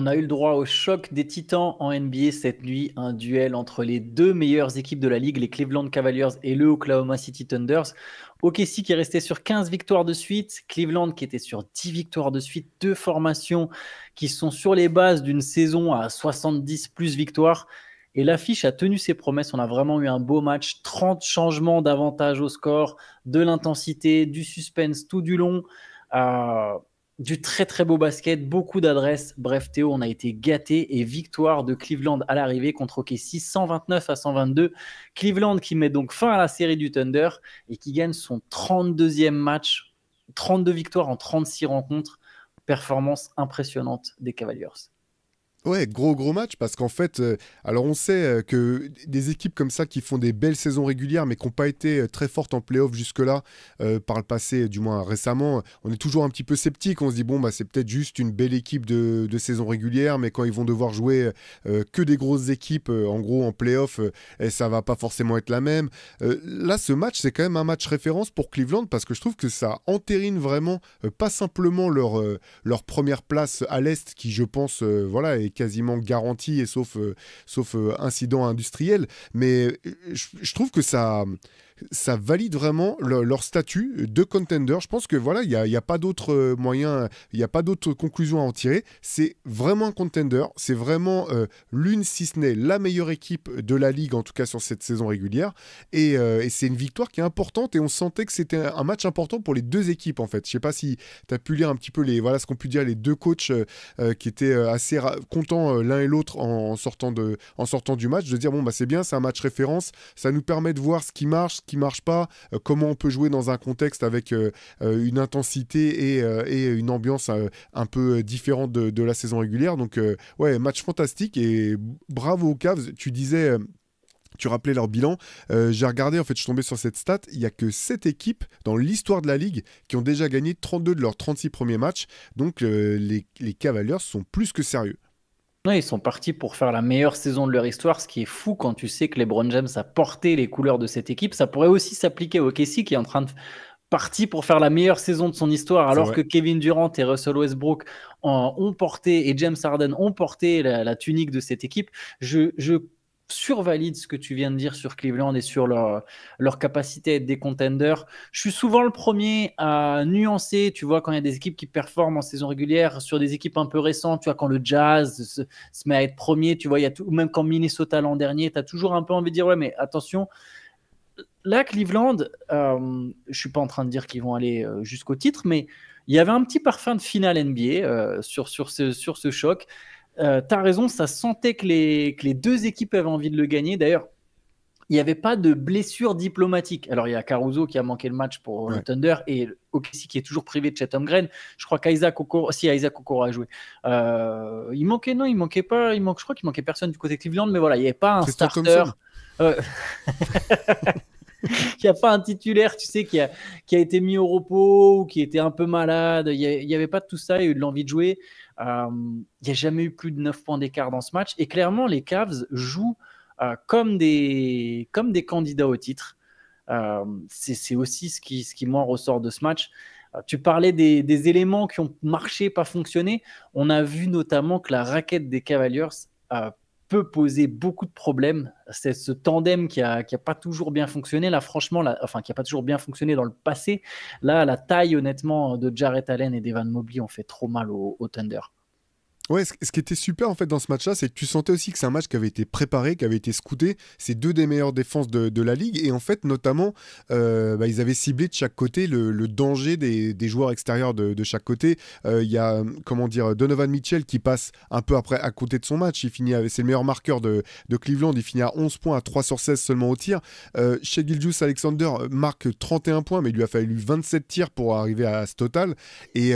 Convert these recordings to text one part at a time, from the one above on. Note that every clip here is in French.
On a eu le droit au choc des titans en NBA cette nuit, un duel entre les deux meilleures équipes de la ligue, les Cleveland Cavaliers et le Oklahoma City Thunders. OKC qui est resté sur 15 victoires de suite, Cleveland qui était sur 10 victoires de suite, deux formations qui sont sur les bases d'une saison à 70 plus victoires. Et l'affiche a tenu ses promesses, on a vraiment eu un beau match, 30 changements d'avantage au score, de l'intensité, du suspense tout du long. Euh, du très très beau basket, beaucoup d'adresses. Bref, Théo, on a été gâtés et victoire de Cleveland à l'arrivée contre OKC, 129-122. Cleveland qui met donc fin à la série du Thunder et qui gagne son 32e match, 32 victoires en 36 rencontres. Performance impressionnante des Cavaliers. Ouais, gros match parce qu'en fait, alors on sait que des équipes comme ça qui font des belles saisons régulières mais qui n'ont pas été très fortes en playoff jusque-là, par le passé, du moins récemment, on est toujours un petit peu sceptique. On se dit, bon, bah, c'est peut-être juste une belle équipe de saison régulière, mais quand ils vont devoir jouer que des grosses équipes, en gros en playoff, et ça va pas forcément être la même. Là, ce match, c'est quand même un match référence pour Cleveland parce que je trouve que ça entérine vraiment, pas simplement leur première place à l'Est qui, je pense, voilà, est quasiment garantie et sauf incident industriel, mais je trouve que ça valide vraiment leur statut de contender. Je pense que voilà, il y a pas d'autre moyen, il n'y a pas d'autre conclusion à en tirer. C'est vraiment un contender, c'est vraiment l'une, si ce n'est la meilleure équipe de la ligue, en tout cas sur cette saison régulière. Et c'est une victoire qui est importante et on sentait que c'était un match important pour les deux équipes en fait. Je sais pas si tu as pu lire un petit peu voilà, ce qu'ont pu dire les deux coachs qui étaient assez contents l'un et l'autre en sortant du match, de dire bon bah c'est bien, c'est un match référence, ça nous permet de voir ce qui marche pas, comment on peut jouer dans un contexte avec une intensité et une ambiance un peu différente de la saison régulière. Donc ouais, match fantastique et bravo aux Cavs. Tu disais tu rappelais leur bilan. J'ai regardé, en fait, je suis tombé sur cette stat. Il n'y a que 7 équipes dans l'histoire de la Ligue qui ont déjà gagné 32 de leurs 36 premiers matchs. Donc, les Cavaliers sont plus que sérieux. Ouais, ils sont partis pour faire la meilleure saison de leur histoire, ce qui est fou quand tu sais que LeBron James a porté les couleurs de cette équipe. Ça pourrait aussi s'appliquer au OKC qui est en train de partir pour faire la meilleure saison de son histoire, C'est alors vrai. que Kevin Durant et Russell Westbrook ont porté et James Harden ont porté la tunique de cette équipe. Je survalide ce que tu viens de dire sur Cleveland et sur leur capacité à être des contenders. Je suis souvent le premier à nuancer, tu vois, quand il y a des équipes qui performent en saison régulière sur des équipes un peu récentes, tu vois, quand le Jazz se met à être premier, tu vois, il y a tout, même quand Minnesota l'an dernier, tu as toujours un peu envie de dire, ouais, mais attention, là, Cleveland, je suis pas en train de dire qu'ils vont aller jusqu'au titre, mais il y avait un petit parfum de finale NBA sur ce choc. Tu as raison, ça sentait que les deux équipes avaient envie de le gagner. D'ailleurs, il n'y avait pas de blessure diplomatique. Alors, il y a Caruso qui a manqué le match pour le Ouais. Thunder et OKC qui est toujours privé de Chet Holmgren. Je crois qu'Isaac Okoro, si Isaac Okoro a joué. Il manquait, non, il manquait pas. Je crois qu'il manquait personne du côté Cleveland, mais voilà, il n'y avait pas un Tristan starter. Thompson. Euh, il n'y a pas un titulaire, tu sais, qui a été mis au repos ou qui était un peu malade. Il n'y avait pas de tout ça. Il y a eu de l'envie de jouer. Il n'y a jamais eu plus de 9 points d'écart dans ce match. Et clairement, les Cavs jouent comme des candidats au titre. C'est aussi ce qui, moi, ressort de ce match. Tu parlais des éléments qui ont marché, pas fonctionné. On a vu notamment que la raquette des Cavaliers peut poser beaucoup de problèmes. C'est ce tandem qui a pas toujours bien fonctionné. Là, franchement, enfin, qui a pas toujours bien fonctionné dans le passé. Là, la taille, honnêtement, de Jarrett Allen et d'Evan Mobley ont fait trop mal au Thunder. Ouais, ce qui était super en fait dans ce match-là, c'est que tu sentais aussi que c'est un match qui avait été préparé, qui avait été scouté. C'est deux des meilleures défenses de la ligue. Et en fait, notamment, bah, ils avaient ciblé de chaque côté le danger des joueurs extérieurs de chaque côté. Il y a, comment dire, Donovan Mitchell qui passe un peu après à côté de son match. C'est le meilleur marqueur de Cleveland. Il finit à 11 points, à 3 sur 16 seulement au tir. Shai Gilgeous-Alexander marque 31 points, mais il lui a fallu 27 tirs pour arriver à ce total. Et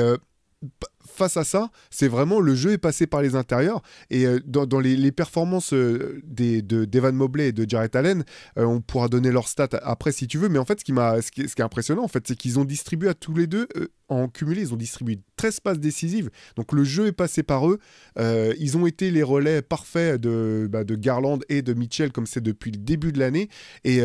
face à ça, c'est vraiment le jeu est passé par les intérieurs et dans les performances d'Evan Mobley et de Jarrett Allen, on pourra donner leurs stats après si tu veux, mais en fait ce qui est impressionnant en fait, c'est qu'ils ont distribué à tous les deux en cumulé, ils ont distribué 13 passes décisives, donc le jeu est passé par eux, ils ont été les relais parfaits de Garland et de Mitchell comme c'est depuis le début de l'année et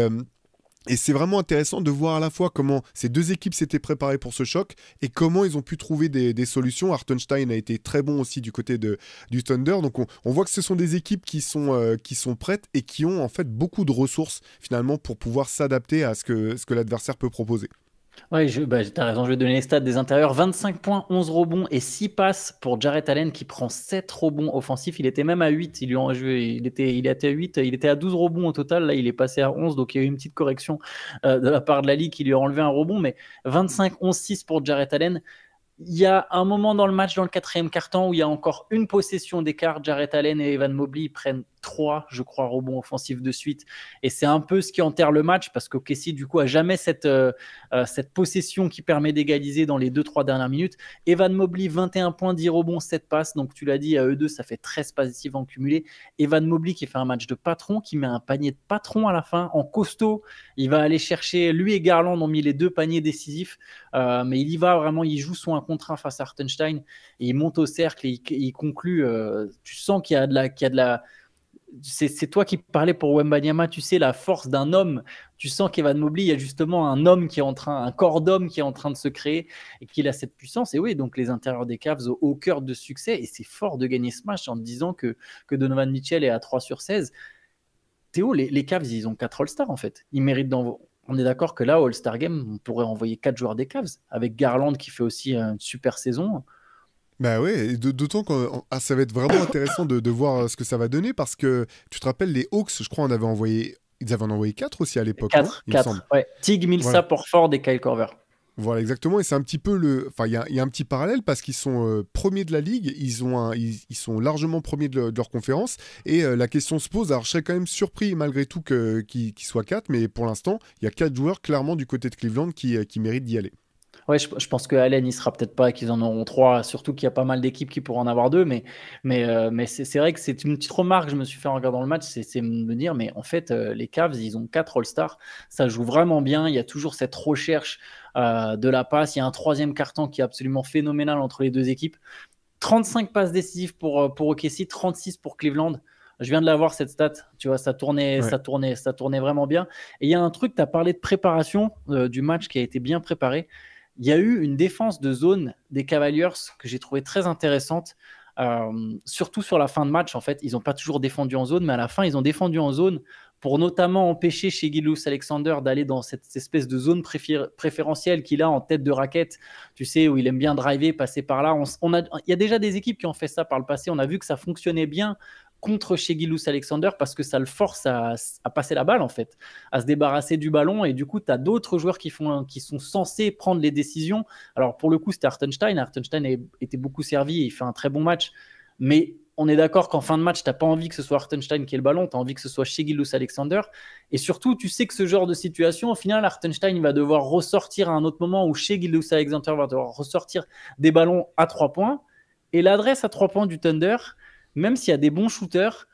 Et c'est vraiment intéressant de voir à la fois comment ces deux équipes s'étaient préparées pour ce choc et comment ils ont pu trouver des solutions. Hartenstein a été très bon aussi du côté du Thunder. Donc on voit que ce sont des équipes qui sont prêtes et qui ont en fait beaucoup de ressources finalement pour pouvoir s'adapter à ce que l'adversaire peut proposer. Ouais, t'as raison, je vais donner les stats des intérieurs. 25 points, 11 rebonds et 6 passes pour Jarrett Allen qui prend 7 rebonds offensifs. Il était même à 8. Il était à 8. Il était à 12 rebonds au total. Là, il est passé à 11. Donc, il y a eu une petite correction de la part de la Ligue qui lui a enlevé un rebond. Mais 25, 11, 6 pour Jarrett Allen. Il y a un moment dans le match, dans le quatrième quart-temps, où il y a encore une possession d'écart. Jarrett Allen et Evan Mobley prennent 3, je crois, rebonds offensifs de suite. Et c'est un peu ce qui enterre le match parce qu'OKC, du coup, a jamais cette possession qui permet d'égaliser dans les 2-3 dernières minutes. Evan Mobley, 21 points, 10 rebonds, 7 passes. Donc, tu l'as dit, à eux deux, ça fait 13 passifs en cumulé. Evan Mobley qui fait un match de patron, qui met un panier de patron à la fin, en costaud. Il va aller chercher, lui et Garland ont mis les 2 paniers décisifs. Mais il y va vraiment, il joue son 1 contre 1 face à Hartenstein. Et il monte au cercle et il conclut. Tu sens qu'il y a de la c'est toi qui parlais pour Wembanyama, tu sais, la force d'un homme. Tu sens qu'Evan Mobley, il y a justement un homme qui est un corps d'homme qui est en train de se créer et qu'il a cette puissance. Et oui, donc les intérieurs des Cavs au cœur de succès. Et c'est fort de gagner ce match en te disant que Donovan Mitchell est à 3/16. Théo, les Cavs, ils ont 4 All-Stars en fait. Ils méritent On est d'accord que là, All-Star Game, on pourrait envoyer 4 joueurs des Cavs avec Garland qui fait aussi une super saison. Bah ouais, d'autant que ça va être vraiment intéressant de voir ce que ça va donner parce que tu te rappelles, les Hawks, je crois, ils avaient en envoyé 4 aussi à l'époque, non 4, il me semble. ouais. Tig, Millsap, Voilà. Horford et Kyle Korver. Voilà, exactement. Et c'est un petit peu Enfin, il y a un petit parallèle parce qu'ils sont premiers de la ligue. Ils sont largement premiers de leur conférence. Et la question se pose. Alors, je serais quand même surpris malgré tout qu'ils soient 4. Mais pour l'instant, il y a 4 joueurs clairement du côté de Cleveland qui méritent d'y aller. Ouais, je pense que Allen, il sera peut-être pas, qu'ils en auront 3. Surtout qu'il y a pas mal d'équipes qui pourront en avoir 2. Mais c'est vrai que c'est une petite remarque que je me suis fait en regardant le match. C'est me dire, mais en fait, les Cavs, ils ont 4 All-Stars. Ça joue vraiment bien. Il y a toujours cette recherche de la passe. Il y a un troisième carton qui est absolument phénoménal entre les deux équipes. 35 passes décisives pour OKC, 36 pour Cleveland. Je viens de l'avoir cette stat, tu vois, ça tournait vraiment bien. Et il y a un truc, tu as parlé de préparation du match qui a été bien préparé. Il y a eu une défense de zone des Cavaliers que j'ai trouvé très intéressante, surtout sur la fin de match. En fait, ils n'ont pas toujours défendu en zone, mais à la fin, ils ont défendu en zone pour notamment empêcher chez Gilgeous-Alexander d'aller dans cette espèce de zone préférentielle qu'il a en tête de raquette, tu sais, où il aime bien driver, passer par là. Il y a déjà des équipes qui ont fait ça par le passé. On a vu que ça fonctionnait bien contre chez Gilgeous-Alexander parce que ça le force à passer la balle en fait, à se débarrasser du ballon et du coup tu as d'autres joueurs qui sont censés prendre les décisions. Alors pour le coup c'était Hartenstein était beaucoup servi et il fait un très bon match, mais on est d'accord qu'en fin de match tu n'as pas envie que ce soit Hartenstein qui ait le ballon, tu as envie que ce soit chez Gilgeous-Alexander et surtout tu sais que ce genre de situation au final Hartenstein va devoir ressortir à un autre moment où chez Gilgeous-Alexander va devoir ressortir des ballons à 3 points et l'adresse à 3 points du Thunder, même s'il y a des bons shooters,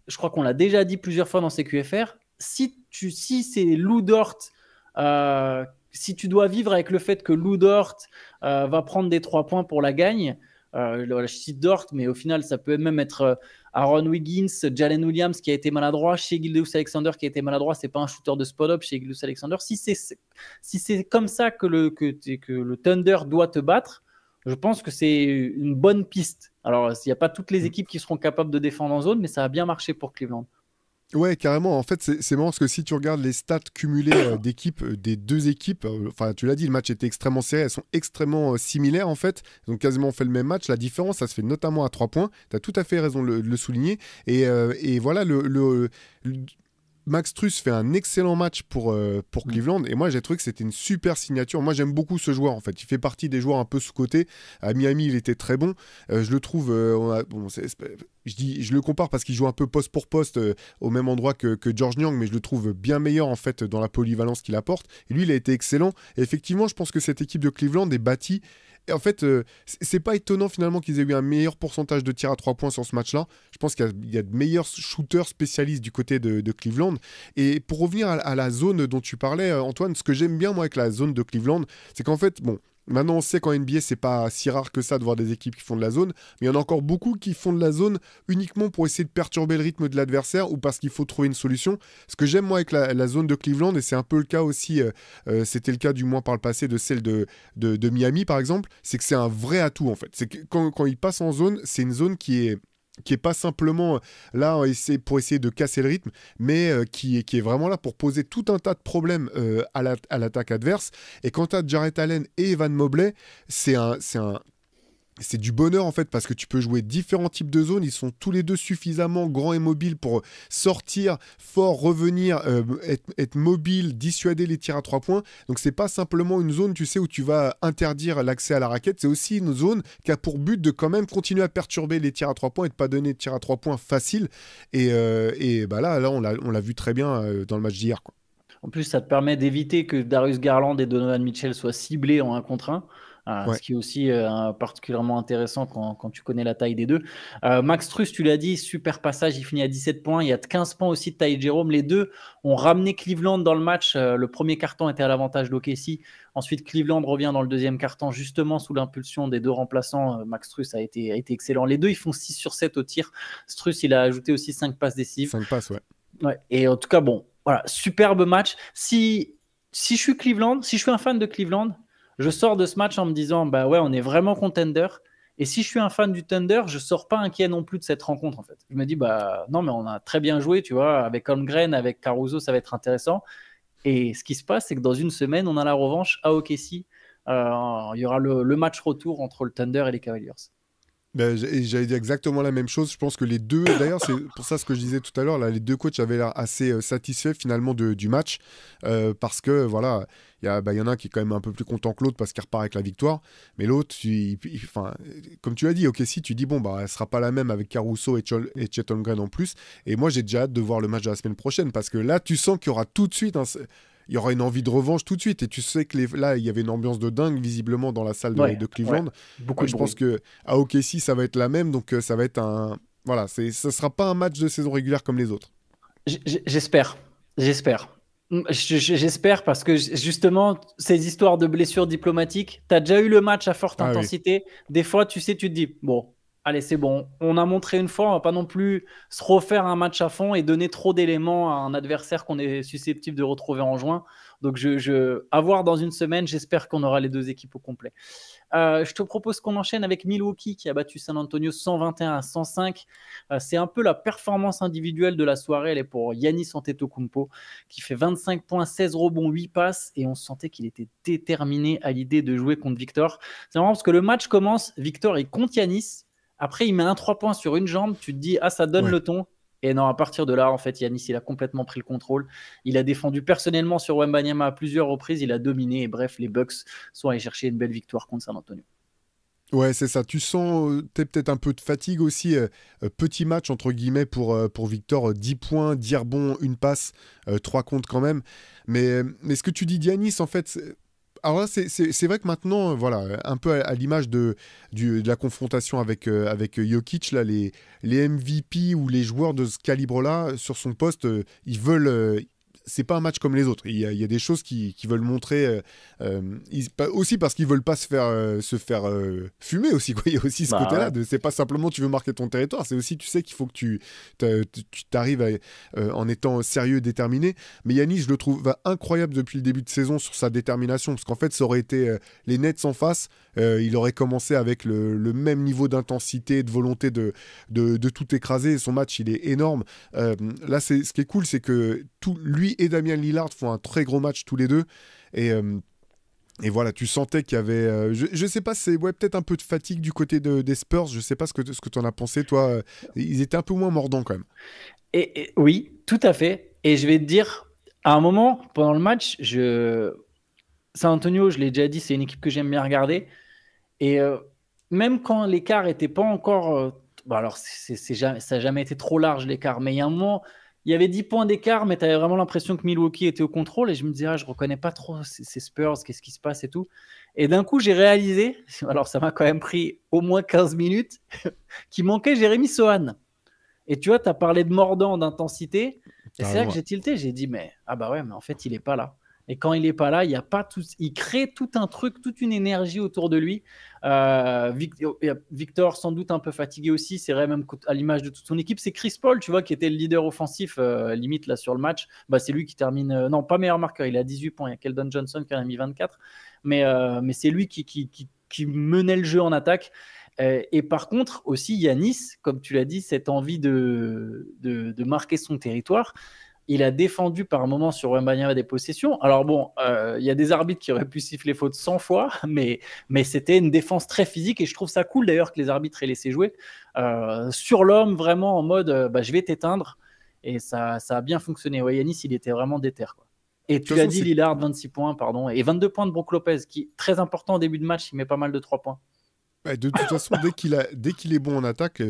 je crois qu'on l'a déjà dit plusieurs fois dans CQFR, si c'est Lou Dort, si tu dois vivre avec le fait que Lou Dort va prendre des 3 points pour la gagne, je cite Dort, mais au final, ça peut même être Aaron Wiggins, Jalen Williams qui a été maladroit, chez Gilgeous-Alexander qui a été maladroit, c'est pas un shooter de spot-up chez Gilgeous-Alexander. Si c'est comme ça que le Thunder doit te battre, je pense que c'est une bonne piste. Alors, il n'y a pas toutes les équipes qui seront capables de défendre en zone, mais ça a bien marché pour Cleveland. Ouais, carrément. En fait, c'est marrant parce que si tu regardes les stats cumulées d'équipes, des deux équipes, enfin, tu l'as dit, le match était extrêmement serré. Elles sont extrêmement similaires en fait. Ils ont quasiment fait le même match. La différence, ça se fait notamment à 3 points. Tu as tout à fait raison de le souligner. Et voilà, Max Strus fait un excellent match pour Cleveland et moi j'ai trouvé que c'était une super signature. Moi j'aime beaucoup ce joueur en fait. Il fait partie des joueurs un peu sous-cotés. À Miami il était très bon. Je le trouve, je le compare parce qu'il joue un peu poste pour poste au même endroit que George Niang, mais je le trouve bien meilleur en fait dans la polyvalence qu'il apporte. Et lui il a été excellent. Et effectivement je pense que cette équipe de Cleveland est bâtie. Et en fait, c'est pas étonnant finalement qu'ils aient eu un meilleur pourcentage de tirs à 3 points sur ce match-là. Je pense qu'il y a de meilleurs shooters spécialistes du côté de Cleveland. Et pour revenir à la zone dont tu parlais, Antoine, ce que j'aime bien moi avec la zone de Cleveland, c'est qu'en fait, bon, Maintenant, on sait qu'en NBA, c'est pas si rare que ça de voir des équipes qui font de la zone, mais il y en a encore beaucoup qui font de la zone uniquement pour essayer de perturber le rythme de l'adversaire ou parce qu'il faut trouver une solution. Ce que j'aime, moi, avec la zone de Cleveland, et c'est un peu le cas aussi, c'était le cas du moins par le passé de celle de Miami, par exemple, c'est que c'est un vrai atout, en fait. C'est que quand ils passent en zone, c'est une zone qui est pas simplement là pour essayer de casser le rythme, mais qui est vraiment là pour poser tout un tas de problèmes à l'attaque adverse. Et quand tu as Jarrett Allen et Evan Mobley, c'est du bonheur en fait parce que tu peux jouer différents types de zones. Ils sont tous les deux suffisamment grands et mobiles pour sortir fort, revenir, être mobile, dissuader les tirs à 3 points. Donc c'est pas simplement une zone, tu sais, où tu vas interdire l'accès à la raquette. C'est aussi une zone qui a pour but de quand même continuer à perturber les tirs à 3 points et de pas donner de tirs à 3 points faciles. Et bah là on l'a vu très bien dans le match d'hier, quoi. En plus, ça te permet d'éviter que Darius Garland et Donovan Mitchell soient ciblés en 1 contre 1. Ouais. Ce qui est aussi particulièrement intéressant quand tu connais la taille des deux. Max Strus, tu l'as dit, super passage, il finit à 17 points. Il y a 15 points aussi de Ty Jerome. Les deux ont ramené Cleveland dans le match. Le premier carton était à l'avantage d'OKC. Ensuite, Cleveland revient dans le deuxième carton, justement sous l'impulsion des deux remplaçants. Max Strus a été excellent. Les deux, ils font 6 sur 7 au tir. Strus, il a ajouté aussi 5 passes décisives. 5 passes, ouais. Ouais. Et en tout cas, bon, voilà, superbe match. Si je suis Cleveland, si je suis un fan de Cleveland, je sors de ce match en me disant, bah ouais, on est vraiment contender. Et si je suis un fan du Thunder, je sors pas inquiet non plus de cette rencontre, en fait. Je me dis, bah non, mais on a très bien joué, tu vois, avec Holmgren, avec Caruso, ça va être intéressant. Et ce qui se passe, c'est que dans une semaine, on a la revanche à OKC. Il y aura le match retour entre le Thunder et les Cavaliers. Ben, j'allais dire exactement la même chose. Je pense que les deux, d'ailleurs, c'est pour ça ce que je disais tout à l'heure, là, les deux coachs avaient l'air assez satisfaits finalement du match parce que voilà, il y en a un qui est quand même un peu plus content que l'autre parce qu'il repart avec la victoire, mais l'autre, enfin, comme tu l'as dit, ok, si tu dis bon, bah, elle sera pas la même avec Caruso et Chet Holmgren en plus. Et moi, j'ai déjà hâte de voir le match de la semaine prochaine parce que là, tu sens qu'il y aura tout de suite il y aura une envie de revanche tout de suite. Et tu sais que là, il y avait une ambiance de dingue visiblement dans la salle de Cleveland. Ouais. Beaucoup de Je bruit. pense que à OKC, ça va être la même. Donc, ça va être un. Voilà, ça sera pas un match de saison régulière comme les autres. J'espère. J'espère parce que justement, ces histoires de blessures diplomatiques, tu as déjà eu le match à forte Ah oui. intensité. Des fois, tu sais, tu te dis, bon, allez, c'est bon. On a montré une fois, on va pas non plus se refaire un match à fond et donner trop d'éléments à un adversaire qu'on est susceptible de retrouver en juin. Donc, à voir dans une semaine, j'espère qu'on aura les deux équipes au complet. Je te propose qu'on enchaîne avec Milwaukee qui a battu San Antonio 121-105. C'est un peu la performance individuelle de la soirée. Elle est pour Giannis Antetokounmpo qui fait 25 points, 16 rebonds, 8 passes et on sentait qu'il était déterminé à l'idée de jouer contre Victor. C'est marrant parce que le match commence, Victor est contre Giannis. Après, il met un 3 points sur une jambe. Tu te dis, ah, ça donne le ton. Et non, à partir de là, en fait, Giannis, il a complètement pris le contrôle. Il a défendu personnellement sur Wembanyama à plusieurs reprises. Il a dominé. Et bref, les Bucks sont allés chercher une belle victoire contre San Antonio. Ouais, c'est ça. Tu sens peut-être un peu de fatigue aussi. Petit match, entre guillemets, pour Victor. 10 points, 10 rebonds, une passe, 3 comptes quand même. Mais ce que tu dis, Giannis, en fait... Alors là, c'est vrai que maintenant, voilà, un peu à l'image de la confrontation avec Jokic, là, les MVP ou les joueurs de ce calibre-là, sur son poste, ils veulent... c'est pas un match comme les autres. Il y a des choses qu'ils veulent montrer aussi parce qu'ils veulent pas se faire fumer aussi, quoi. Il y a aussi ce côté-là. Ouais. C'est pas simplement tu veux marquer ton territoire, c'est aussi tu sais qu'il faut que tu t'arrives en étant sérieux, déterminé. Mais Yanis, je le trouve incroyable depuis le début de saison sur sa détermination parce qu'en fait, ça aurait été les Nets en face. Il aurait commencé avec le même niveau d'intensité, de volonté de tout écraser. Son match, il est énorme. Là, ce qui est cool, c'est que lui et Damian Lillard font un très gros match tous les deux. Et voilà, tu sentais qu'il y avait... je sais pas, c'est peut-être un peu de fatigue du côté des Spurs. Je sais pas ce que tu en as pensé, toi. Ils étaient un peu moins mordants quand même. Et oui, tout à fait. Et je vais te dire, à un moment, pendant le match, San Antonio, je l'ai déjà dit, c'est une équipe que j'aime bien regarder. Et même quand l'écart n'était pas encore... alors, ça n'a jamais été trop large l'écart, mais il y a un moment, il y avait 10 points d'écart, mais tu avais vraiment l'impression que Milwaukee était au contrôle. Et je me disais, je ne reconnais pas trop ces Spurs, qu'est-ce qui se passe et tout. Et d'un coup, j'ai réalisé, alors ça m'a quand même pris au moins 15 minutes, qu'il manquait Jérémy Sohan. Et tu vois, tu as parlé de mordant, d'intensité. Et c'est là que j'ai tilté. J'ai dit, mais en fait, il n'est pas là. Et quand il n'est pas là, il y a pas tout, il crée tout un truc, toute une énergie autour de lui. Victor, sans doute un peu fatigué aussi, c'est vrai, même à l'image de toute son équipe. C'est Chris Paul, tu vois, qui était le leader offensif limite là sur le match. Bah, c'est lui qui termine, non, pas meilleur marqueur, il a 18 points. Il y a Keldon Johnson qui en a mis 24. Mais c'est lui qui menait le jeu en attaque. Et par contre, aussi, Yanis, comme tu l'as dit, cette envie de marquer son territoire. Il a défendu par moment sur Wembanyama des possessions. Alors bon, il y a des arbitres qui auraient pu siffler faute 100 fois, mais c'était une défense très physique et je trouve ça cool d'ailleurs que les arbitres aient laissé jouer sur l'homme, vraiment en mode je vais t'éteindre. Et ça a bien fonctionné. Ouais, Yanis, il était vraiment déter, quoi. Et tu l'as dit, Lillard, 26 points, pardon, et 22 points de Brook Lopez, qui est très important au début de match, il met pas mal de 3 points. De toute façon, dès qu'il est bon en attaque,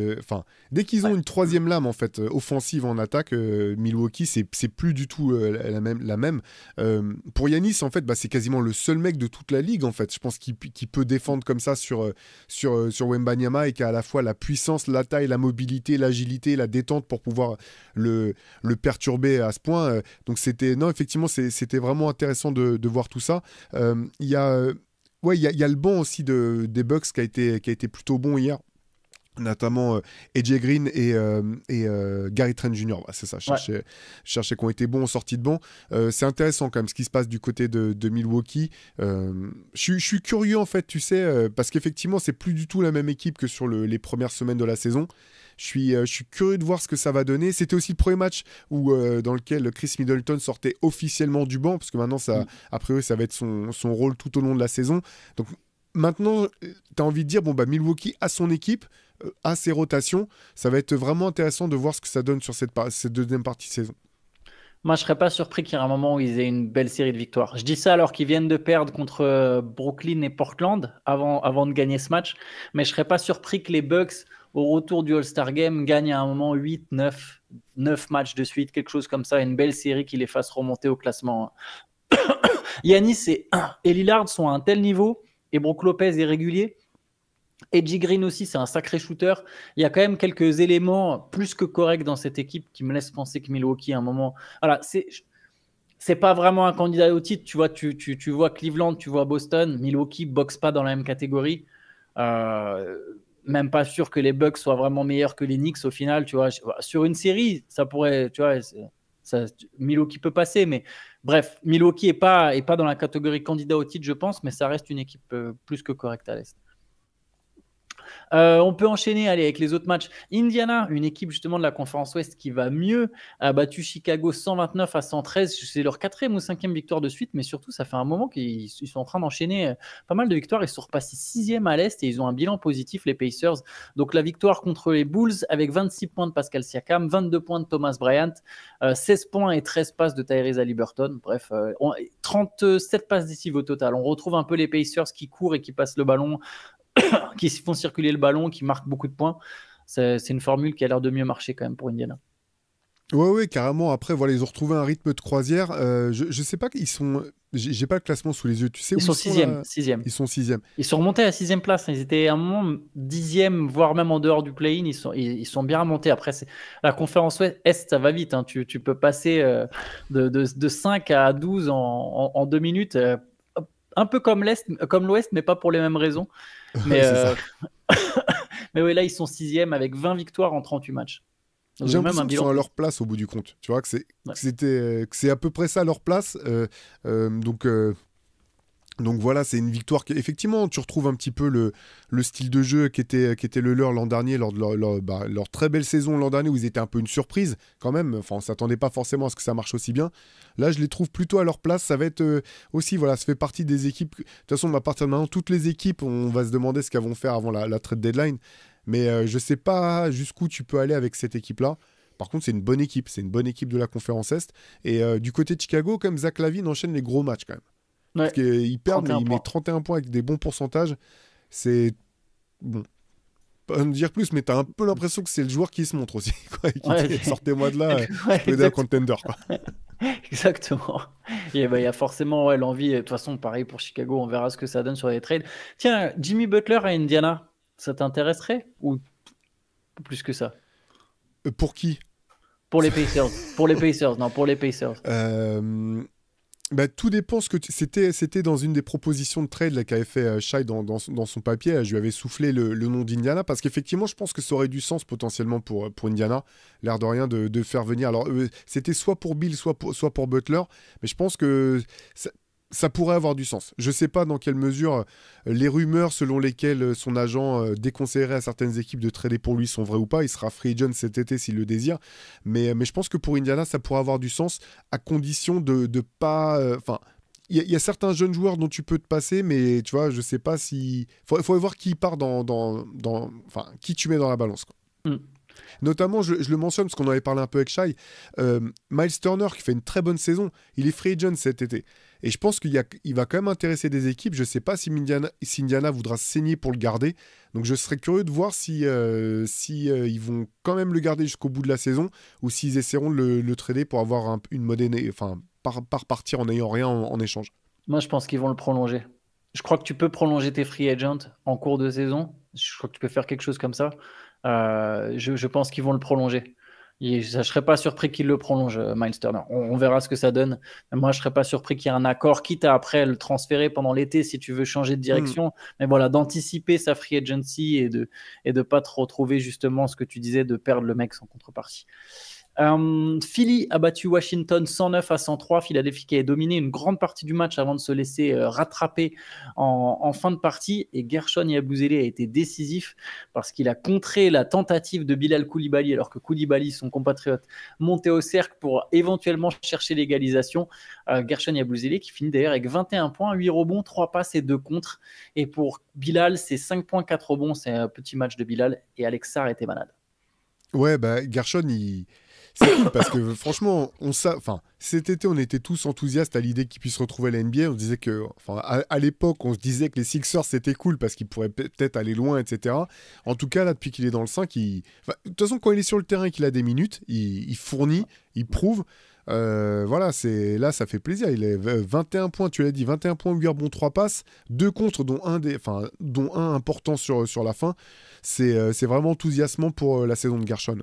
dès qu'ils ont une troisième lame en fait offensive en attaque, Milwaukee c'est plus du tout la même. Pour Yanis en fait, c'est quasiment le seul mec de toute la ligue en fait. Je pense qu'il peut défendre comme ça sur Wembanyama et qui a à la fois la puissance, la taille, la mobilité, l'agilité, la détente pour pouvoir le perturber à ce point. Donc effectivement c'était vraiment intéressant de voir tout ça. Il y a Ouais, il y a le banc aussi des Bucks qui a été plutôt bon hier, notamment AJ Green et Gary Trent Jr. C'est ça, je cherchais qui ont été bons en sortie de banc. C'est intéressant quand même ce qui se passe du côté de Milwaukee. Je suis curieux en fait, tu sais, parce qu'effectivement, c'est plus du tout la même équipe que sur les premières semaines de la saison. Je suis curieux de voir ce que ça va donner. C'était aussi le premier match dans lequel Chris Middleton sortait officiellement du banc, parce que maintenant, a priori, ça va être son rôle tout au long de la saison. Donc maintenant, tu as envie de dire, Milwaukee a son équipe, a ses rotations. Ça va être vraiment intéressant de voir ce que ça donne sur cette deuxième partie de saison. Moi, je ne serais pas surpris qu'il y ait un moment où ils aient une belle série de victoires. Je dis ça alors qu'ils viennent de perdre contre Brooklyn et Portland avant de gagner ce match. Mais je ne serais pas surpris que les Bucks, au retour du All-Star Game, gagnent à un moment 8, 9 matchs de suite, quelque chose comme ça, une belle série qui les fasse remonter au classement. Yanis et Lillard sont à un tel niveau, et Brook Lopez est régulier. AJ Green aussi, c'est un sacré shooter. Il y a quand même quelques éléments plus que corrects dans cette équipe qui me laissent penser que Milwaukee, à un moment... Voilà, c'est pas vraiment un candidat au titre. Tu vois, tu vois Cleveland, tu vois Boston. Milwaukee boxe pas dans la même catégorie. Même pas sûr que les Bucks soient vraiment meilleurs que les Knicks au final. Tu vois, sur une série, ça pourrait... Tu vois, Milwaukee peut passer, mais bref, Milwaukee est pas dans la catégorie candidat au titre, je pense, mais ça reste une équipe plus que correcte à l'Est. On peut enchaîner avec les autres matchs. Indiana, une équipe justement de la conférence Ouest qui va mieux, a battu Chicago 129-113. C'est leur 4e ou 5e victoire de suite, mais surtout, ça fait un moment qu'ils sont en train d'enchaîner pas mal de victoires. Ils sont repassés 6e à l'Est et ils ont un bilan positif, les Pacers. Donc la victoire contre les Bulls avec 26 points de Pascal Siakam, 22 points de Thomas Bryant, 16 points et 13 passes de Tyrese Haliburton. Bref, 37 passes décisives au total. On retrouve un peu les Pacers qui courent et qui passent le ballon, qui font circuler le ballon, qui marquent beaucoup de points. C'est une formule qui a l'air de mieux marcher quand même pour Indiana. Ouais, carrément. Après, voilà, ils ont retrouvé un rythme de croisière. Je sais pas, ils sont... J'ai pas le classement sous les yeux. Tu sais ils où sont sixième. Ils sont 6e. Ils sont remontés à 6e place. Ils étaient à un moment 10e, voire même en dehors du play-in. Ils sont bien remontés. Après, la conférence Est, ça va vite. Hein. Tu peux passer de 5 à 12 en 2 minutes. Un peu comme l'Ouest, mais pas pour les mêmes raisons. Mais, mais oui, là, ils sont 6e avec 20 victoires en 38 matchs. J'ai l'impression qu'ils sont à leur place au bout du compte. Tu vois que c'est à peu près ça leur place. Donc voilà, c'est une victoire qui, effectivement, tu retrouves un petit peu le style de jeu qui était le leur l'an dernier, lors de leur très belle saison l'an dernier, où ils étaient un peu une surprise quand même. Enfin, on ne s'attendait pas forcément à ce que ça marche aussi bien. Là, je les trouve plutôt à leur place. Ça va être aussi, voilà, ça fait partie des équipes. De toute façon, à partir de maintenant, toutes les équipes, on va se demander ce qu'elles vont faire avant la trade deadline. Mais je ne sais pas jusqu'où tu peux aller avec cette équipe-là. Par contre, c'est une bonne équipe. C'est une bonne équipe de la conférence Est. Et du côté de Chicago, comme Zach LaVine enchaîne les gros matchs quand même. Ouais. Parce qu'il perd, mais il met 31 points avec des bons pourcentages. C'est bon. Pas me dire plus, mais t'as un peu l'impression que c'est le joueur qui se montre aussi. Sortez-moi de là, je peux aider un contender. Quoi. Exactement. Il y a forcément l'envie. De toute façon, pareil pour Chicago, on verra ce que ça donne sur les trades. Tiens, Jimmy Butler à Indiana, ça t'intéresserait ou plus que ça? Pour qui? Pour les Pacers. Pour les Pacers. Bah, tout dépend ce que c'était dans une des propositions de trade là, qu'avait fait Shai dans son papier. Là, je lui avais soufflé le nom d'Indiana parce qu'effectivement, je pense que ça aurait du sens potentiellement pour Indiana, l'air de rien, de faire venir. Alors, c'était soit pour Bill, soit pour Butler, mais je pense que ça pourrait avoir du sens. Je ne sais pas dans quelle mesure les rumeurs selon lesquelles son agent déconseillerait à certaines équipes de trader pour lui sont vraies ou pas. Il sera free agent cet été s'il le désire. Mais je pense que pour Indiana, ça pourrait avoir du sens à condition de pas... Enfin, il y a certains jeunes joueurs dont tu peux te passer, mais tu vois, je sais pas si... Faut voir qui part enfin, qui tu mets dans la balance, quoi. Mm. Notamment, je le mentionne parce qu'on en avait parlé un peu avec Shai, Miles Turner qui fait une très bonne saison, il est free agent cet été. Et je pense qu'il va quand même intéresser des équipes. Je ne sais pas si Indiana voudra saigner pour le garder. Donc je serais curieux de voir si ils vont quand même le garder jusqu'au bout de la saison ou s'ils essaieront de le trader pour avoir une monnaie, enfin, par partir en n'ayant rien en échange. Moi, je pense qu'ils vont le prolonger. Je crois que tu peux prolonger tes free agents en cours de saison. Je crois que tu peux faire quelque chose comme ça. Je pense qu'ils vont le prolonger. Je ne serais pas surpris qu'ils le prolongent, Miles Turner. On verra ce que ça donne. Moi, je ne serais pas surpris qu'il y ait un accord, quitte à après le transférer pendant l'été si tu veux changer de direction. Mais voilà, d'anticiper sa free agency et de ne pas te retrouver justement ce que tu disais, de perdre le mec sans contrepartie. Philly a battu Washington 109-103. Philadelphie qui a dominé une grande partie du match avant de se laisser rattraper en fin de partie. Et Gershon Yabusele a été décisif parce qu'il a contré la tentative de Bilal Koulibaly, alors que Koulibaly, son compatriote, montait au cercle pour éventuellement chercher l'égalisation. Gershon Yabusele qui finit d'ailleurs avec 21 points, 8 rebonds, 3 passes et 2 contres. Et pour Bilal, c'est 5 points, 4 rebonds. C'est un petit match de Bilal. Et Alex Sarr était malade. Ouais, bah Gershon, c'est cool parce que franchement, cet été, on était tous enthousiastes à l'idée qu'il puisse retrouver la NBA. On disait que, à l'époque, on se disait que les Sixers c'était cool parce qu'il pourrait peut-être aller loin, etc. En tout cas, là, depuis qu'il est dans le 5, de toute façon, quand il est sur le terrain et qu'il a des minutes, il fournit, il prouve. Voilà, là, ça fait plaisir. Il est 21 points, tu l'as dit, 21 points, 8 rebonds, 3 passes, 2 contres, dont un important sur la fin. C'est vraiment enthousiasmant pour la saison de Gershon.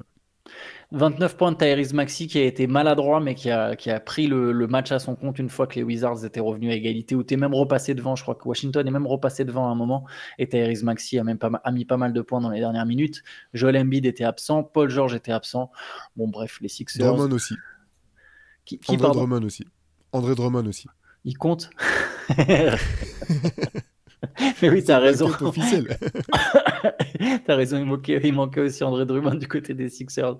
29 points de Tyrese Maxey qui a été maladroit mais qui a pris le match à son compte une fois que les Wizards étaient revenus à égalité, où tu es même repassé devant. Je crois que Washington est même repassé devant à un moment et Tyrese Maxey a mis pas mal de points dans les dernières minutes. Joel Embiid était absent, Paul George était absent. Bon bref, les Sixers... Drummond aussi. André Drummond aussi. Il compte. Mais oui, t'as raison. Officiel. T'as raison, il manquait aussi André Drummond du côté des Sixers.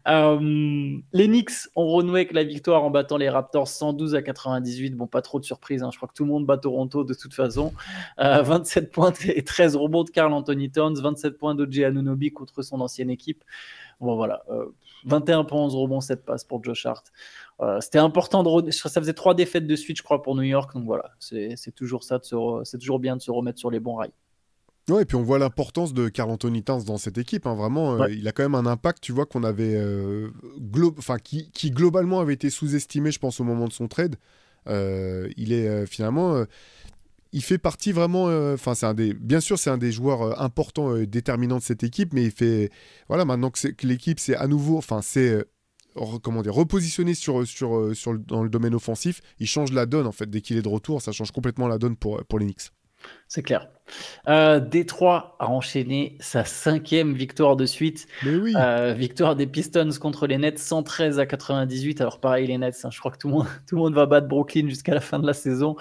Les Knicks ont renoué avec la victoire en battant les Raptors 112-98. Bon, pas trop de surprise, hein. Je crois que tout le monde bat Toronto de toute façon. 27 points et 13 rebonds de Karl Anthony Towns, 27 points d'OG Anunoby contre son ancienne équipe. Bon, voilà. 21 points, 11 rebonds, 7 passes pour Josh Hart. C'était important ça faisait 3 défaites de suite, je crois, pour New York. Donc voilà, c'est toujours ça, c'est toujours bien de se remettre sur les bons rails. Ouais, et puis on voit l'importance de Karl Anthony Towns dans cette équipe. Hein, vraiment, ouais. Il a quand même un impact, tu vois, qu'on avait, qui globalement avait été sous-estimé, je pense, au moment de son trade. Il est finalement, il fait partie vraiment. Bien sûr, c'est un des joueurs importants, déterminants de cette équipe, mais il fait, voilà, maintenant que l'équipe c'est à nouveau, repositionné dans le domaine offensif, il change la donne en fait. Dès qu'il est de retour, ça change complètement la donne pour les Knicks. C'est clair. Détroit a enchaîné sa 5e victoire de suite. Mais oui. Victoire des Pistons contre les Nets 113-98. Alors pareil, les Nets, hein, je crois que tout le monde va battre Brooklyn jusqu'à la fin de la saison.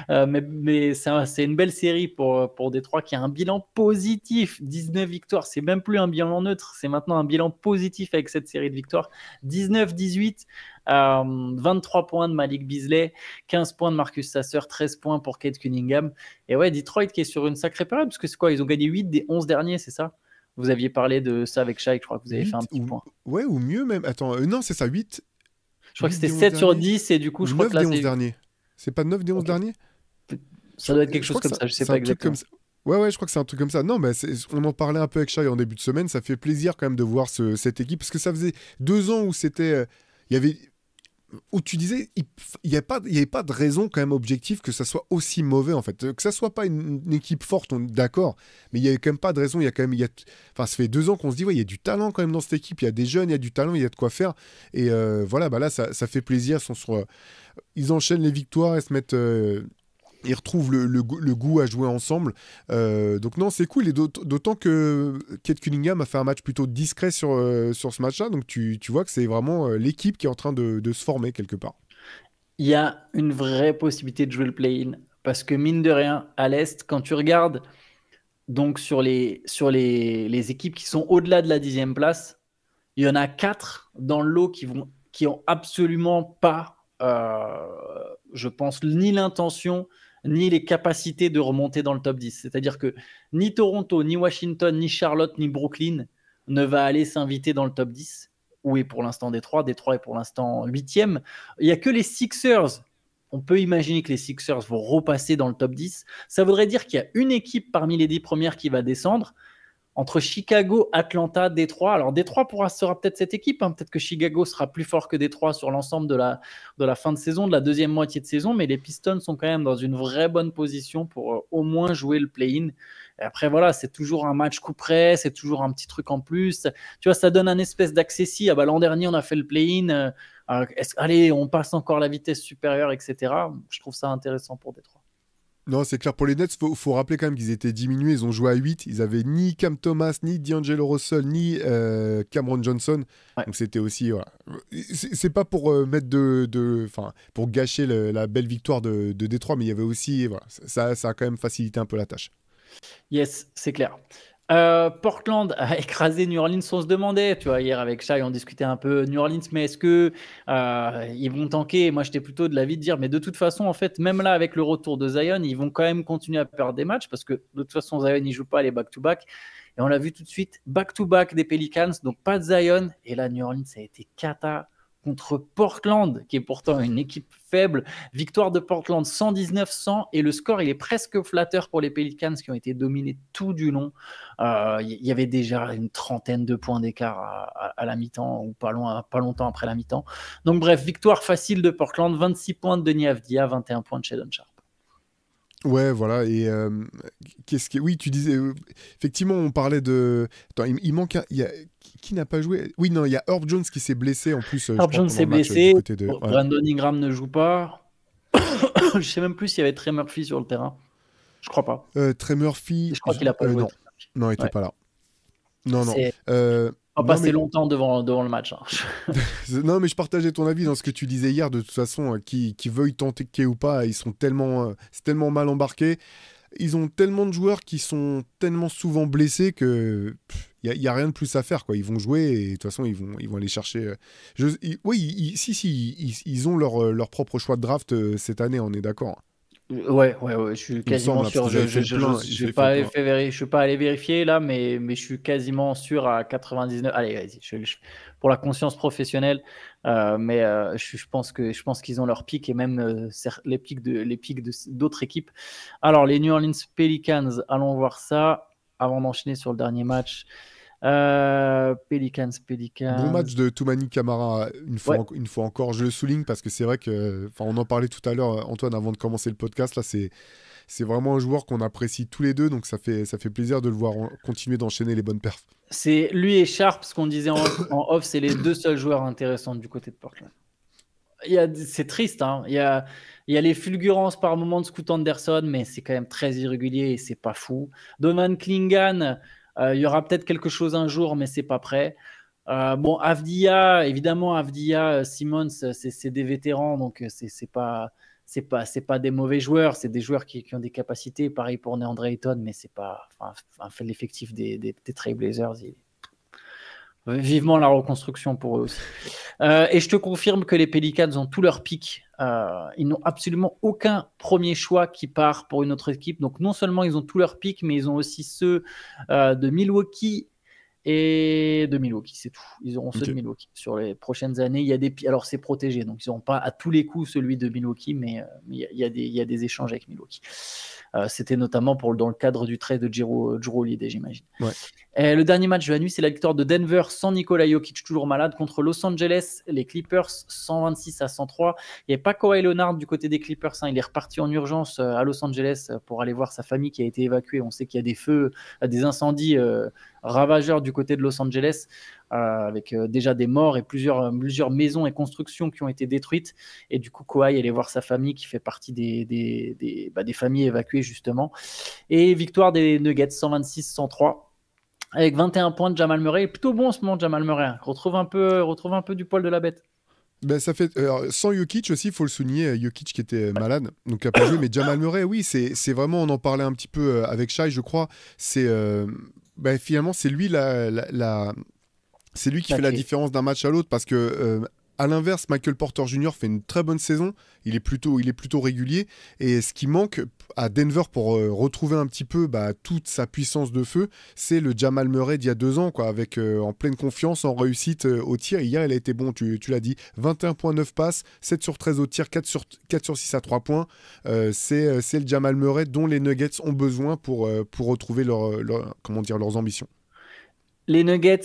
Mais c'est une belle série pour Détroit qui a un bilan positif. 19 victoires, c'est même plus un bilan neutre, c'est maintenant un bilan positif avec cette série de victoires. 19-18. 23 points de Malik Beasley, 15 points de Marcus Sasser, 13 points pour Cade Cunningham. Et ouais, Detroit qui est sur une sacrée période, parce que c'est quoi, ils ont gagné 8 des 11 derniers, c'est ça? Vous aviez parlé de ça avec Shai, je crois que vous avez fait un petit point. Ouais, ou mieux même. Attends, non, c'est ça, 8. Je crois que c'était 7 sur 10, et du coup, je crois que là, des 11 derniers. C'est pas 9 des 11 derniers? Ça doit être quelque chose comme ça, je sais pas exactement. Ouais, je crois que c'est un truc comme ça. Non, mais on en parlait un peu avec Shai en début de semaine, ça fait plaisir quand même de voir cette équipe, parce que ça faisait 2 ans où c'était... il y avait... où tu disais, il n'y avait pas de raison quand même objective que ça soit aussi mauvais en fait. Que ça soit pas une équipe forte, d'accord, mais il n'y avait quand même pas de raison. Il y a quand même, enfin, ça fait 2 ans qu'on se dit, ouais, il y a du talent quand même dans cette équipe. Il y a des jeunes, il y a du talent, il y a de quoi faire. Et voilà, bah là, ça fait plaisir. Ils enchaînent les victoires et se mettent. Ils retrouvent le goût à jouer ensemble. Donc non, c'est cool. Et d'autant que Kate Cunningham a fait un match plutôt discret sur ce match-là. Donc tu vois que c'est vraiment l'équipe qui est en train de se former quelque part. Il y a une vraie possibilité de jouer le play-in. Parce que mine de rien, à l'Est, quand tu regardes donc les équipes qui sont au-delà de la 10e place, il y en a 4 dans le lot qui ont absolument pas, je pense, ni l'intention, ni les capacités de remonter dans le top 10. C'est-à-dire que ni Toronto, ni Washington, ni Charlotte, ni Brooklyn ne va aller s'inviter dans le top 10, où est pour l'instant Détroit. Détroit est pour l'instant 8e. Il n'y a que les Sixers. On peut imaginer que les Sixers vont repasser dans le top 10. Ça voudrait dire qu'il y a une équipe parmi les 10 premières qui va descendre. Entre Chicago, Atlanta, Détroit. Alors Détroit sera peut-être cette équipe, hein. Peut-être que Chicago sera plus fort que Détroit sur l'ensemble de la fin de saison, de la deuxième moitié de saison, mais les Pistons sont quand même dans une vraie bonne position pour au moins jouer le play-in. Et après voilà, c'est toujours un match coup près, c'est toujours un petit truc en plus. Tu vois, ça donne un espèce d'accessi. Ah bah, l'an dernier on a fait le play-in, allez, on passe encore la vitesse supérieure, etc. Je trouve ça intéressant pour Détroit. Non, c'est clair. Pour les Nets, faut rappeler quand même qu'ils étaient diminués. Ils ont joué à 8. Ils avaient ni Cam Thomas, ni D'Angelo Russell, ni Cameron Johnson. Ouais. Donc c'était aussi. Voilà. C'est pas pour mettre pour gâcher la belle victoire de Détroit, mais il y avait aussi. Voilà, ça a quand même facilité un peu la tâche. Yes, c'est clair. Portland a écrasé New Orleans. On se demandait, tu vois, hier avec Shai, on discutait un peu New Orleans, mais est-ce que ils vont tanker? Moi, j'étais plutôt de l'avis de dire, mais de toute façon, en fait, même là, avec le retour de Zion, ils vont quand même continuer à perdre des matchs parce que de toute façon, Zion, il joue pas les back-to-back. Et on l'a vu tout de suite, back-to-back des Pelicans, donc pas de Zion. Et là, New Orleans, ça a été cata contre Portland, qui est pourtant une équipe faible. Victoire de Portland 119-100 et le score il est presque flatteur pour les Pelicans qui ont été dominés tout du long. Il y avait déjà une trentaine de points d'écart à la mi-temps ou pas longtemps après la mi-temps. Donc bref, victoire facile de Portland, 26 points de Denis Avdija, 21 points de Shedon Sharpe. Ouais, voilà. Et oui, tu disais. Effectivement, on parlait de. Attends, il manque un. Qui n'a pas joué? Oui, non, il y a Herb Jones qui s'est blessé en plus. Herb Jones s'est blessé. Du côté de... ouais. Brandon Ingram ne joue pas. Je sais même plus s'il y avait Trey Murphy sur le terrain. Je crois pas. Trey Murphy. Je crois qu'il a pas joué. Non, il était pas là. Non. On va passer longtemps devant le match. Hein. Non, mais je partageais ton avis dans ce que tu disais hier. De toute façon, qui veuillent tenter ou pas, ils sont c'est tellement mal embarqués. Ils ont tellement de joueurs qui sont tellement souvent blessés que il y a rien de plus à faire, quoi. Ils vont jouer et de toute façon ils vont aller chercher. Oui, ils ont leur propre choix de draft cette année, on est d'accord. Ouais, je suis quasiment sûr. Je suis pas allé vérifier là, mais je suis quasiment sûr à 99. Allez, vas-y, pour la conscience professionnelle, mais je pense qu'ils ont leur pic et même les pics d'autres équipes. Alors, les New Orleans Pelicans, allons voir ça avant d'enchaîner sur le dernier match. Pelicans. Bon match de Toumani Camara une fois encore. Je le souligne parce que c'est vrai que, on en parlait tout à l'heure, Antoine, avant de commencer le podcast. Là, c'est vraiment un joueur qu'on apprécie tous les deux, donc ça fait plaisir de le voir continuer d'enchaîner les bonnes perfs. C'est lui et Sharp, ce qu'on disait en off, c'est les deux seuls joueurs intéressants du côté de Portland. C'est triste, hein. Il y a les fulgurances par moment de Scoot Anderson, mais c'est quand même très irrégulier et c'est pas fou. Donovan Clingan. Il y aura peut-être quelque chose un jour, mais c'est pas prêt. Bon, Avdija, Simmons, c'est des vétérans, donc c'est pas des mauvais joueurs, c'est des joueurs qui ont des capacités. Pareil pour Neandre Ayton, mais c'est pas, l'effectif des Trailblazers. Vivement la reconstruction pour eux aussi. Et je te confirme que les Pelicans ont tous leurs pics. Ils n'ont absolument aucun premier choix qui part pour une autre équipe. Donc non seulement ils ont tous leurs pics, mais ils ont aussi ceux de Milwaukee, et de Milwaukee, c'est tout. Ils auront ceux Ok. de Milwaukee. Sur les prochaines années, il y a des... Alors, c'est protégé, donc ils n'auront pas à tous les coups celui de Milwaukee, mais il y a des échanges avec Milwaukee. C'était notamment dans le cadre du trade de Jrue Holiday, j'imagine. Ouais. Et le dernier match de la nuit, c'est la victoire de Denver sans Nikola Jokic, toujours malade, contre Los Angeles, les Clippers, 126-103. Il n'y avait pas Kawhi Leonard du côté des Clippers, hein. Il est reparti en urgence à Los Angeles pour aller voir sa famille qui a été évacuée. On sait qu'il y a des feux, des incendies ravageurs du côté de Los Angeles, avec déjà des morts et plusieurs maisons et constructions qui ont été détruites. Et du coup, Kawhi allait voir sa famille qui fait partie des familles évacuées, justement. Et victoire des Nuggets, 126-103. Avec 21 points de Jamal Murray. Plutôt bon en ce moment, Jamal Murray. Retrouve un peu du poil de la bête. Ben, ça fait sans Jokic aussi, il faut le souligner, Jokic qui était malade, donc n'a pas joué, mais Jamal Murray, oui, c'est vraiment, on en parlait un petit peu avec Shai, je crois, c'est finalement c'est lui c'est lui qui fait la différence d'un match à l'autre parce que à l'inverse, Michael Porter Jr. fait une très bonne saison, il est plutôt régulier, et ce qui manque à Denver pour retrouver un petit peu toute sa puissance de feu, c'est le Jamal Murray d'il y a 2 ans, quoi, avec en pleine confiance, en réussite au tir. Hier, il a été bon, tu l'as dit, 21,9 passes, 7 sur 13 au tir, 4 sur 6 à 3 points. C'est le Jamal Murray dont les Nuggets ont besoin pour retrouver leurs ambitions. Les Nuggets,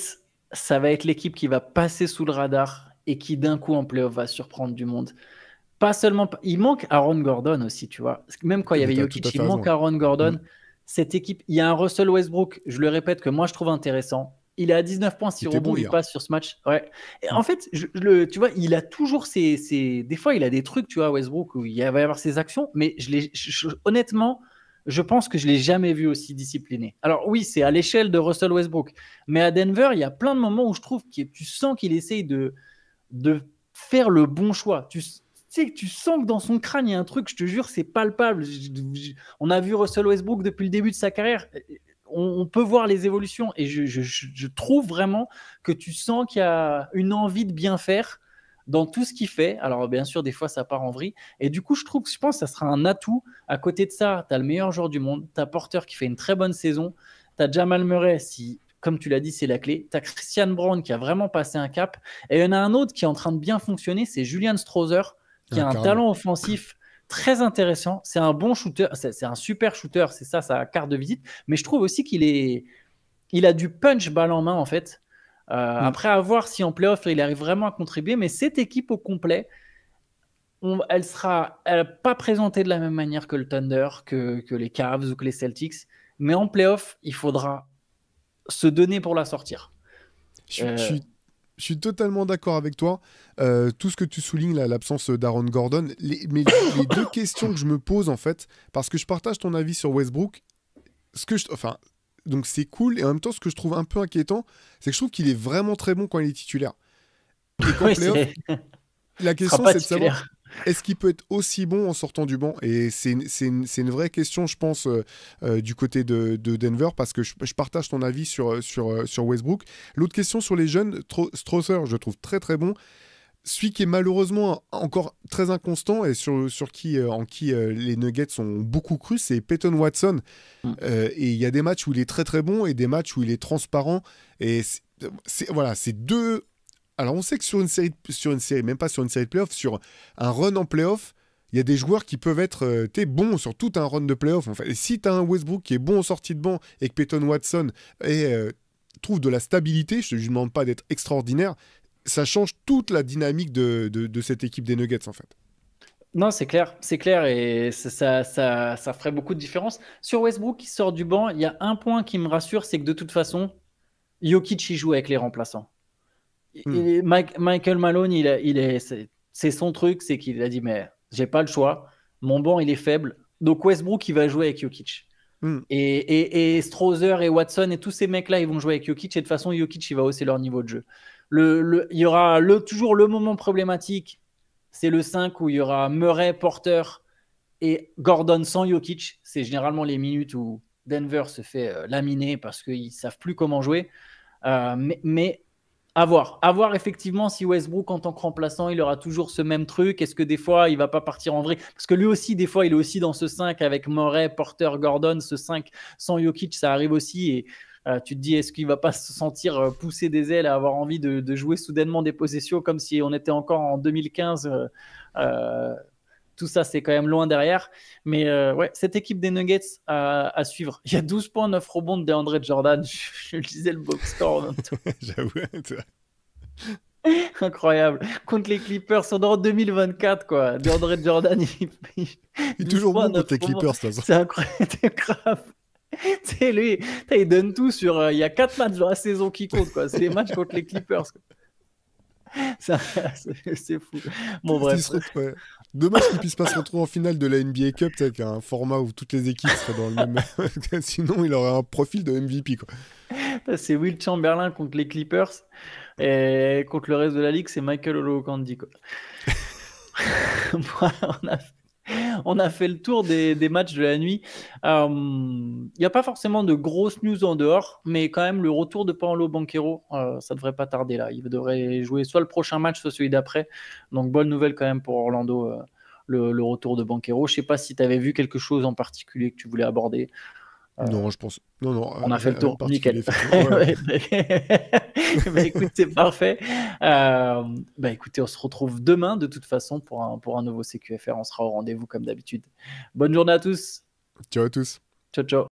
ça va être l'équipe qui va passer sous le radar et qui d'un coup en playoff va surprendre du monde. Pas seulement, il manque Aaron Gordon aussi, tu vois. Même quand il y avait Jokic, il manque Aaron Gordon. Cette équipe, il y a un Russell Westbrook, je le répète, que moi je trouve intéressant. Il est à 19 points, 6 rebonds, il passe sur ce match. Ouais. Et en fait, tu vois, il a toujours des fois, il a des trucs, tu vois, Westbrook, où il va y avoir ses actions, mais honnêtement, je pense que je ne l'ai jamais vu aussi discipliné. Alors oui, c'est à l'échelle de Russell Westbrook, mais à Denver, il y a plein de moments où je trouve que tu sens qu'il essaye de faire le bon choix. Tu sens que dans son crâne, il y a un truc, je te jure, c'est palpable. On a vu Russell Westbrook depuis le début de sa carrière. On peut voir les évolutions et je trouve vraiment que tu sens qu'il y a une envie de bien faire dans tout ce qu'il fait. Alors bien sûr, des fois, ça part en vrille. Et du coup, je pense que ça sera un atout. À côté de ça, tu as le meilleur joueur du monde. Tu as Porter qui fait une très bonne saison. Tu as Jamal Murray, comme tu l'as dit, c'est la clé. Tu as Christian Brown qui a vraiment passé un cap. Et il y en a un autre qui est en train de bien fonctionner, c'est Julian Strother, qui a un talent offensif très intéressant. C'est un bon shooter, c'est un super shooter, c'est ça sa carte de visite. Mais je trouve aussi il a du punch balle en main, en fait. Après, à voir si en playoff, il arrive vraiment à contribuer. Mais cette équipe au complet, elle n'a pas présentée de la même manière que le Thunder, que les Cavs ou que les Celtics. Mais en playoff, il faudra se donner pour la sortir. Je suis totalement d'accord avec toi. Tout ce que tu soulignes, l'absence d'Aaron Gordon, mais les 2 questions que je me pose en fait, parce que je partage ton avis sur Westbrook, donc c'est cool, et en même temps ce que je trouve un peu inquiétant, c'est que je trouve qu'il est vraiment très bon quand il est titulaire. Et qu'en playoff, la question c'est de savoir est-ce qu'il peut être aussi bon en sortant du banc, et c'est une vraie question, je pense, du côté de Denver, parce que je partage ton avis sur Westbrook. L'autre question sur les jeunes, Strother, je trouve très très bon. Celui qui est malheureusement encore très inconstant et en qui les Nuggets ont beaucoup cru, c'est Peyton Watson. Et il y a des matchs où il est très très bon et des matchs où il est transparent. Et c'est deux. Alors on sait que sur une série, même pas sur une série de playoffs, sur un run en playoff, il y a des joueurs qui peuvent être bons sur tout un run de playoff. En fait. Et si tu as un Westbrook qui est bon en sortie de banc et que Peyton Watson trouve de la stabilité, je ne lui demande pas d'être extraordinaire, ça change toute la dynamique de cette équipe des Nuggets en fait. Non, c'est clair, et ça ferait beaucoup de différence. Sur Westbrook qui sort du banc, il y a un point qui me rassure, c'est que de toute façon, Jokic il joue avec les remplaçants. Michael Malone, c'est son truc, c'est qu'il a dit mais j'ai pas le choix, mon banc il est faible, donc Westbrook il va jouer avec Jokic. Et Strother et Watson et tous ces mecs là ils vont jouer avec Jokic, et de toute façon Jokic il va hausser leur niveau de jeu. Il y aura toujours le moment problématique, c'est le 5 où il y aura Murray, Porter et Gordon sans Jokic. C'est généralement les minutes où Denver se fait laminer parce qu'ils savent plus comment jouer. Mais à voir effectivement si Westbrook en tant que remplaçant il aura toujours ce même truc. Est-ce que des fois il va pas partir en vrille, parce que lui aussi des fois il est aussi dans ce 5 avec Murray, Porter, Gordon. Ce 5 sans Jokic ça arrive aussi, et Tu te dis, est-ce qu'il va pas se sentir pousser des ailes, à avoir envie de jouer soudainement des possessions comme si on était encore en 2015. Tout ça, c'est quand même loin derrière. Mais ouais, cette équipe des Nuggets à suivre. Il y a 12 points, 9 rebonds de DeAndre Jordan. Je lisais le box score en même temps. J'avoue. Incroyable. Contre les Clippers, on est en 2024, quoi. DeAndre Jordan, Il est 12 toujours points, bon 9 contre les rebonds. Clippers, de toute façon. C'est incroyable. C'est grave. C'est lui, il donne tout sur. Il y a 4 matchs dans la saison qui comptent, quoi. C'est les matchs contre les Clippers, quoi. C'est fou. Bon, bref. Ouais. Dommage qu'ils puissent pas se retrouver en finale de la NBA Cup, avec un format où toutes les équipes seraient dans le même. Sinon, il aurait un profil de MVP, quoi. C'est Will Chamberlain contre les Clippers. Et contre le reste de la ligue, c'est Michael Olowokandi, quoi. On a fait le tour des matchs de la nuit. Il n'y a pas forcément de grosses news en dehors, mais quand même le retour de Paolo Banchero, ça devrait pas tarder là. Il devrait jouer soit le prochain match, soit celui d'après. Donc bonne nouvelle quand même pour Orlando, le retour de Banchero. Je sais pas si tu avais vu quelque chose en particulier que tu voulais aborder. Non, je pense. Non, on a fait le tour, nickel. Ouais. Bah, écoute, c'est parfait. Écoutez, on se retrouve demain de toute façon pour un nouveau CQFR. On sera au rendez-vous comme d'habitude. Bonne journée à tous. Ciao à tous. Ciao, ciao.